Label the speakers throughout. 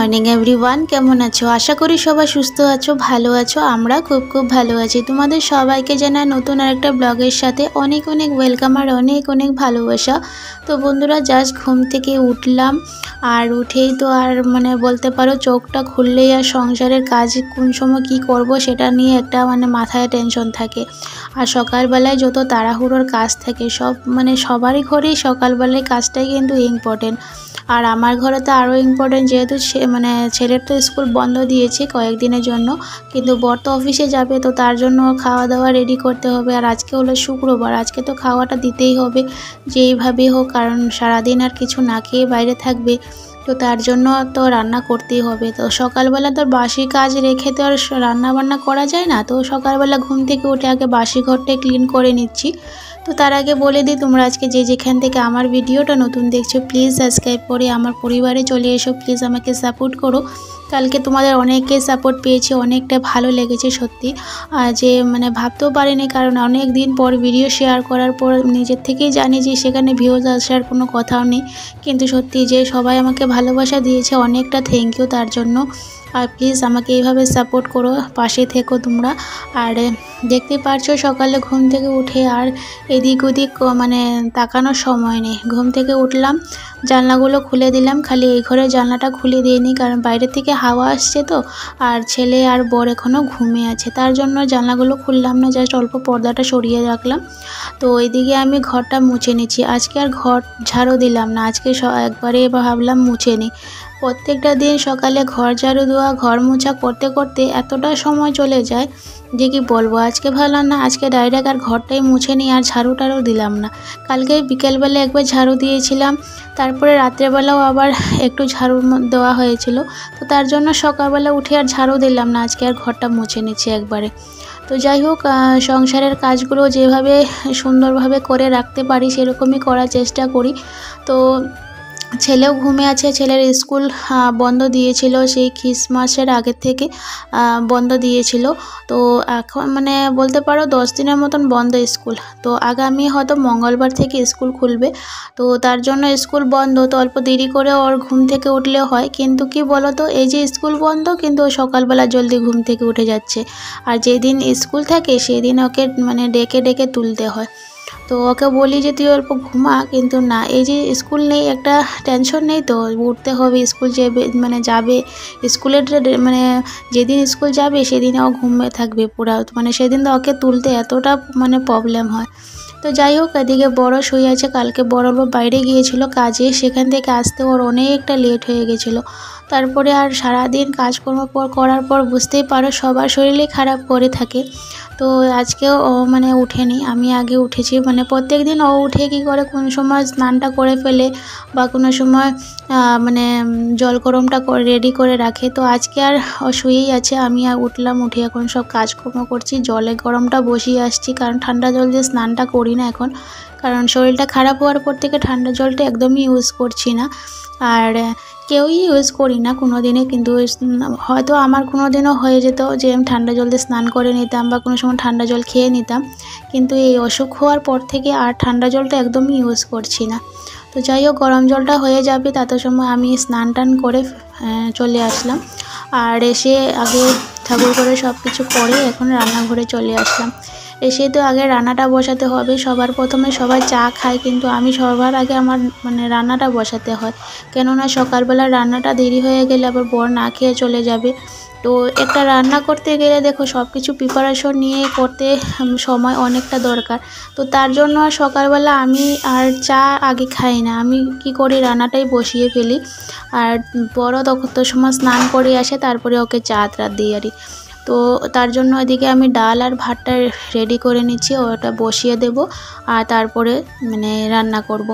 Speaker 1: Morning everyone, কেমন আছো? আশা করি সবাই সুস্থ আছো, ভালো আছো। আমরা খুব খুব ভালো আছি। তোমাদের সবাইকে জানাই নতুন আরেকটা ব্লগের সাথে অনেক অনেক ওয়েলকাম আর অনেক অনেক ভালোবাসা। তো বন্ধুরা, জাস্ট ঘুম থেকে উঠলাম, আর উঠেই তো আর বলতে পারো চোখটা খুললেই আর সংসারের কাজ কোন সময় কি করব সেটা নিয়ে একটা মাথায় টেনশন থাকে। আর সকালবেলায় যত তাড়াহুড়োর কাজ থাকে সব সবারই ঘরেই সকালবেলায় কাজটাই কিন্তু ইম্পর্টেন্ট। আর আমার ঘরে তো আরও ইম্পর্টেন্ট, যেহেতু ছেলের তো স্কুল বন্ধ দিয়েছে কয়েকদিনের জন্য, কিন্তু বর তো অফিসে যাবে, তো তার জন্য খাওয়া দাওয়া রেডি করতে হবে। আর আজকে হলো শুক্রবার, আজকে তো খাওয়াটা দিতেই হবে যেইভাবেই হোক, কারণ সারাদিন আর কিছু না খেয়ে বাইরে থাকবে, তো তার জন্য তো রান্না করতেই হবে। তো সকালবেলা তো বাসি কাজ রেখে তো আর রান্না বান্না করা যায় না, তো সকালবেলা ঘুম থেকে উঠে আগে বাসি ঘরটাই ক্লিন করে নিচ্ছি। তো তার আগে বলে দিই, তোমরা আজকে যে যেখান থেকে আমার ভিডিওটা নতুন দেখছো প্লিজ সাবস্ক্রাইব করে আমার পরিবারে চলে এসো, প্লিজ আমাকে সাপোর্ট করো। কালকে তোমাদের অনেকে সাপোর্ট পেয়েছি, অনেকটা ভালো লেগেছে সত্যি। যে ভাবতেও পারিনি, কারণ অনেক দিন পর ভিডিও শেয়ার করার পর নিজের থেকেই জানি যে সেখানে ভিউজ আসার কোনো কথাও নেই, কিন্তু সত্যি যে সবাই আমাকে ভালোবাসা দিয়েছে, অনেকটা থ্যাংক ইউ তার জন্য। আর প্লিজ আমাকে এইভাবে সাপোর্ট করো, পাশে থেকো তোমরা। আর দেখতে পারছো সকালে ঘুম থেকে উঠে আর এদিক ওদিক তাকানোর সময় নেই। ঘুম থেকে উঠলাম, জানলাগুলো খুলে দিলাম, খালি এই ঘরের জানলাটা খুলে দিইনি, কারণ বাইরে থেকে হাওয়া আসছে তো, আর ছেলে আর বর এখনও ঘুমিয়ে আছে, তার জন্য জানলাগুলো খুললাম না, জাস্ট অল্প পর্দাটা সরিয়ে রাখলাম। তো এইদিকে আমি ঘরটা মুছে নিচ্ছি। আজকে আর ঘর ঝাড়ু দিলাম না, আজকে একবারে ভাবলাম মুছে নিই। প্রত্যেকটা দিন সকালে ঘর ঝাড়ু দেওয়া, ঘর মোছা করতে করতে এতটা সময় চলে যায় যে কি বলবো। আজকে ভাবলাম না, আজকে ডাইরেক্ট আর ঘরটাই মুছে নিই, আর ঝাড়ুটারও দিলাম না। কালকে বিকেলবেলা একবার ঝাড়ু দিয়েছিলাম, তারপরে রাত্রেবেলাও আবার একটু ঝাড়ু দেওয়া হয়েছিল, তো তার জন্য সকালবেলা উঠে আর ঝাড়ু দিলাম না, আজকে আর ঘরটা মুছে নিচ্ছি একবারে। তো যাই হোক, সংসারের কাজগুলো যেভাবে সুন্দরভাবে করে রাখতে পারি সেরকমই করার চেষ্টা করি। তো ছেলেও ঘুমে আছে, ছেলের স্কুল বন্ধ দিয়েছিল, সেই ক্রিসমাসের আগের থেকে বন্ধ দিয়েছিল। তো এখন বলতে পারো 10 দিনের মতন বন্ধ স্কুল। তো আগামী হয়তো মঙ্গলবার থেকে স্কুল খুলবে, তো তার জন্য স্কুল বন্ধ। তো অল্প দেরি করে ওর ঘুম থেকে উঠলে হয়, কিন্তু কি বলো তো, এই যে স্কুল বন্ধ কিন্তু ও সকালবেলা জলদি ঘুম থেকে উঠে যাচ্ছে, আর যেদিন স্কুল থাকে সেদিন ওকে ডেকে ডেকে তুলতে হয়। তো ওকে বলি যে তুই অল্প ঘুমা, কিন্তু না, এই যে স্কুল নেই একটা টেনশন নেই, তো উঠতে হবে, স্কুল যাবে স্কুলের যেদিন স্কুল যাবে সেদিন ও ঘুমিয়ে থাকবে পুরা, সেদিন তো ওকে তুলতে এতটা প্রবলেম হয়। তো যাই হোক, এদিকে বড় শুয়ে আছে, কালকে বড় বাইরে গিয়েছিল কাজে, সেখান থেকে আসতে ওর অনেকটা লেট হয়ে গেছিলো। তারপরে আর সারাদিন কাজকর্ম করার পর বুঝতেই পারো সবার শরীরে খারাপ করে থাকে। তো আজকেও ও উঠেনি, আমি আগে উঠেছি। প্রত্যেক দিন ও উঠে কী করে, কোনো সময় স্নানটা করে ফেলে বা কোনো সময় জল গরমটা রেডি করে রাখে। তো আজকে আর ও শুয়েই আছে, আমি আর উঠলাম, উঠে এখন সব কাজকর্ম করছি, জলে গরমটা বসিয়ে আসছি, কারণ ঠান্ডা জল দিয়ে স্নানটা করি না এখন, কারণ শরীরটা খারাপ হওয়ার পর থেকে ঠান্ডা জলটা একদমই ইউজ করছি না, আর কেউই ইউজ করি না কোনো দিনে। কিন্তু হয়তো আমার কোনো দিনও হয়ে যেত যে আমি ঠান্ডা জল দিয়ে স্নান করে নিতাম বা কোনো সময় ঠান্ডা জল খেয়ে নিতাম, কিন্তু এই অসুখ হওয়ার পর থেকে আর ঠান্ডা জলটা একদমই ইউজ করছি না। তো যাই হোক, গরম জলটা হয়ে যাবে, তত সময় আমি স্নান টান করে চলে আসলাম, আর এসে আগে ঠাকুর করে সব কিছু করে এখন রান্নাঘরে চলে আসলাম। এসে তো আগে রান্নাটা বসাতে হবে, সবার প্রথমে সবাই চা খায়, কিন্তু আমি সবার আগে আমার রান্নাটা বসাতে হয়, কেননা সকালবেলা রান্নাটা দেরি হয়ে গেলে আবার বর না খেয়ে চলে যাবে। তো একটা রান্না করতে গেলে দেখো সব কিছু প্রিপারেশন নিয়ে করতে সময় অনেকটা দরকার। তো তার জন্য আর সকালবেলা আমি আর চা আগে খাই না, আমি কি করি রান্নাটাই বসিয়ে ফেলি, আর বড় তখন তো সময় স্নান করে আসে, তারপরে ওকে চা দিই আর। তো তার জন্য এদিকে আমি ডাল আর ভাতটা রেডি করে নিচ্ছি, ওটা বসিয়ে দেব, আর তারপরে রান্না করব।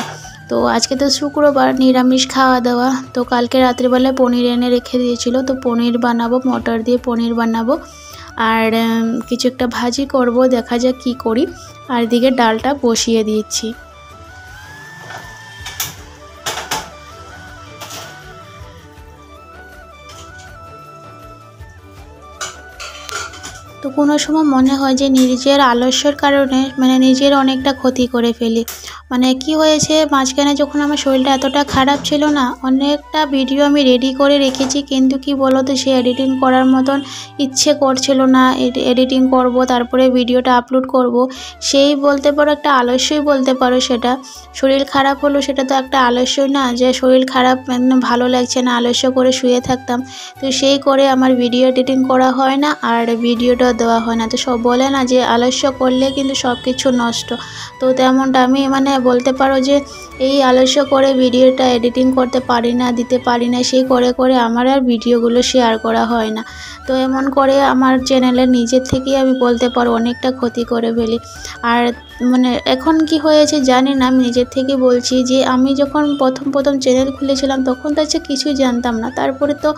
Speaker 1: তো আজকে তো শুক্রবার, নিরামিষ খাওয়া দাওয়া। তো কালকে রাত্রিবেলায় পনির এনে রেখে দিয়েছিল, তো পনির বানাবো, মটর দিয়ে পনির বানাবো, আর কিছু একটা ভাজি করব, দেখা যাক কি করি। আর এদিকে ডালটা বসিয়ে দিচ্ছি। তো কোনো সময় মনে হয় যে নিজের আলস্যের কারণে নিজের অনেকটা ক্ষতি করে ফেলি। মানে কি হয়েছে, মাঝখানে যখন আমার শরীরটা এতটা খারাপ ছিল না, অনেকটা ভিডিও আমি রেডি করে রেখেছি, কিন্তু কি বলো তো, সে এডিটিং করার মতন ইচ্ছে করছিল না। এডিটিং করব, তারপরে ভিডিওটা আপলোড করব, সেই বলতে পারো একটা আলস্যই বলতে পারো সেটা। শরীর খারাপ হলো সেটা তো একটা আলস্যই না, যে শরীর খারাপ একদম ভালো লাগছে না, আলস্য করে শুয়ে থাকতাম। তো সেই করে আমার ভিডিও এডিটিং করা হয় না আর ভিডিওটাও দেওয়া হয় না। তো সব বলে না যে আলস্য করলে কিন্তু সব কিছু নষ্ট। তো তেমনটা আমি মানে বলতে পারো যে এই আলস্য করে ভিডিওটা এডিটিং করতে পারি না, দিতে পারি না, সেই করে করে আমার আর ভিডিওগুলো শেয়ার করা হয় না। তো এমন করে আমার চ্যানেলের নিজের থেকেই আমি বলতে পারো অনেকটা ক্ষতি করে ফেলি। আর মানে এখন কি হয়েছে জানি না, আমি নিজের থেকে বলছি যে আমি যখন প্রথম চ্যানেল খুলেছিলাম তখন তো হচ্ছে কিছুই জানতাম না। তারপরে তো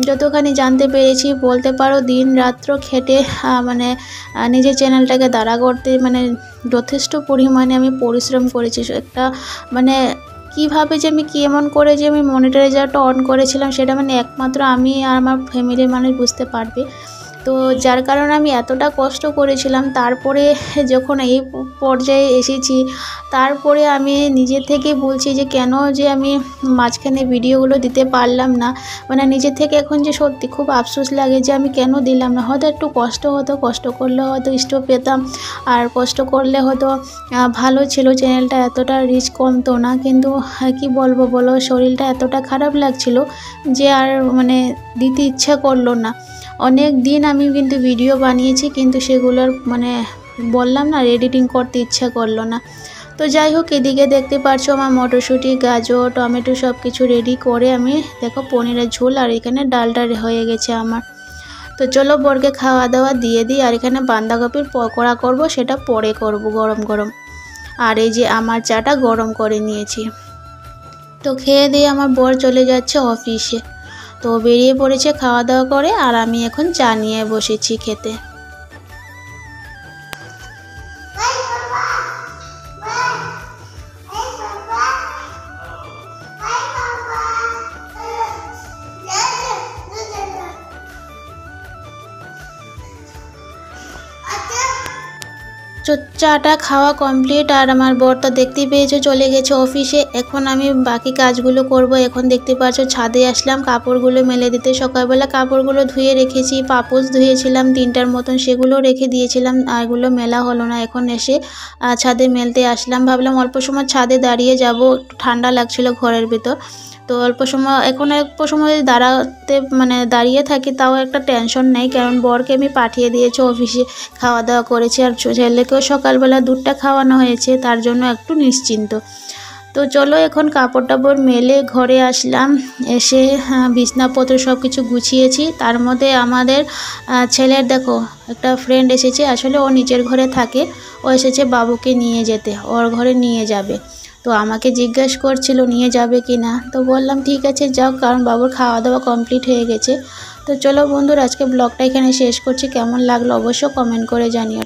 Speaker 1: যতখানি জানতে পেরেছি, বলতে পারো দিন রাত্র খেটে মানে নিজের চ্যানেলটাকে দাঁড়া করতে মানে যথেষ্ট পরিমাণে আমি পরিশ্রম করেছি। একটা মানে কীভাবে যে আমি এমন করে যে আমি মনিটাইজারটা অন করেছিলাম, সেটা মানে একমাত্র আমি আর আমার ফ্যামিলির মানুষ বুঝতে পারবে। তো যার কারণে আমি এতটা কষ্ট করেছিলাম, তারপরে যখন এই পর্যায়ে এসেছি, তারপরে আমি নিজের থেকে বলছি যে কেন যে আমি মাঝখানে ভিডিওগুলো দিতে পারলাম না। মানে নিজের থেকে এখন যে সত্যি খুব আফসোস লাগে যে আমি কেন দিলাম না। হয়তো একটু কষ্ট হতো, কষ্ট করলে হয়তো স্টোভ পেতাম, আর কষ্ট করলে হয়তো ভালো ছিল, চ্যানেলটা এতটা রিচ কমতো না। কিন্তু কি বলবো বলো, শরীরটা এতটা খারাপ লাগছিল যে আর মানে দিতে ইচ্ছা করলো না। অনেক দিন আমি কিন্তু ভিডিও বানিয়েছি, কিন্তু সেগুলোর মানে বললাম না, এডিটিং করতে ইচ্ছা করলো না। তো যাই হোক, এদিকে দেখতে পাচ্ছ আমার মটরশুঁটি, গাজর, টমেটো সব কিছু রেডি করে আমি দেখো পনিরের ঝোল আর এখানে ডালটা হয়ে গেছে আমার। তো চলো বরকে খাওয়া দাওয়া দিয়ে দিই। আর এখানে বাঁধাকপির পকোড়া করব, সেটা পরে করব গরম গরম। আর এই যে আমার চাটা গরম করে নিয়েছি। তো খেয়ে দিয়ে আমার বর চলে যাচ্ছে অফিসে। তো বেরিয়ে পড়েছে খাওয়া দাওয়া করে, আর আমি এখন চা নিয়ে বসেছি খেতে। চাটা খাওয়া কমপ্লিট, আর আমার বর তো দেখতেই পেয়েছো চলে গেছে অফিসে। এখন আমি বাকি কাজগুলো করব। এখন দেখতে পাচ্ছ ছাদে আসলাম কাপড়গুলো মেলে দিতে। সকালবেলা কাপড়গুলো ধুয়ে রেখেছি, পাপোশ ধুয়েছিলাম 3টার মতন, সেগুলো রেখে দিয়েছিলাম, এগুলো মেলা হলো না। এখন এসে ছাদে মেলতে আসলাম। ভাবলাম অল্প সময় ছাদে দাঁড়িয়ে যাব, ঠান্ডা লাগছিল ঘরের ভিতর। তো অল্প সময় দাঁড়াতে মানে দাঁড়িয়ে থাকি, তাও একটা টেনশন নেই, কারণ বরকে আমি পাঠিয়ে দিয়েছি অফিসে, খাওয়া দাওয়া করেছি, আর ছেলেকেও সকালবেলা দুধটা খাওয়ানো হয়েছে, তার জন্য একটু নিশ্চিন্ত। তো চলো এখন কাপড় টাপড় মেলে ঘরে আসলাম। এসে বিছনাপত্র সব কিছু গুছিয়েছি। তার মধ্যে আমাদের ছেলের দেখো একটা ফ্রেন্ড এসেছে, আসলে ও নিচের ঘরে থাকে, ও এসেছে বাবুকে নিয়ে যেতে, ওর ঘরে নিয়ে যাবে। তো আমাকে জিজ্ঞেস করছিল নিয়ে যাবে কি না, তো বললাম ঠিক আছে যাও, কারণ বাবুর খাওয়া দাওয়া কমপ্লিট হয়ে গেছে। তো চলো বন্ধুরা, আজকে ব্লগটা এখানে শেষ করছি। কেমন লাগলো অবশ্যই কমেন্ট করে জানিও।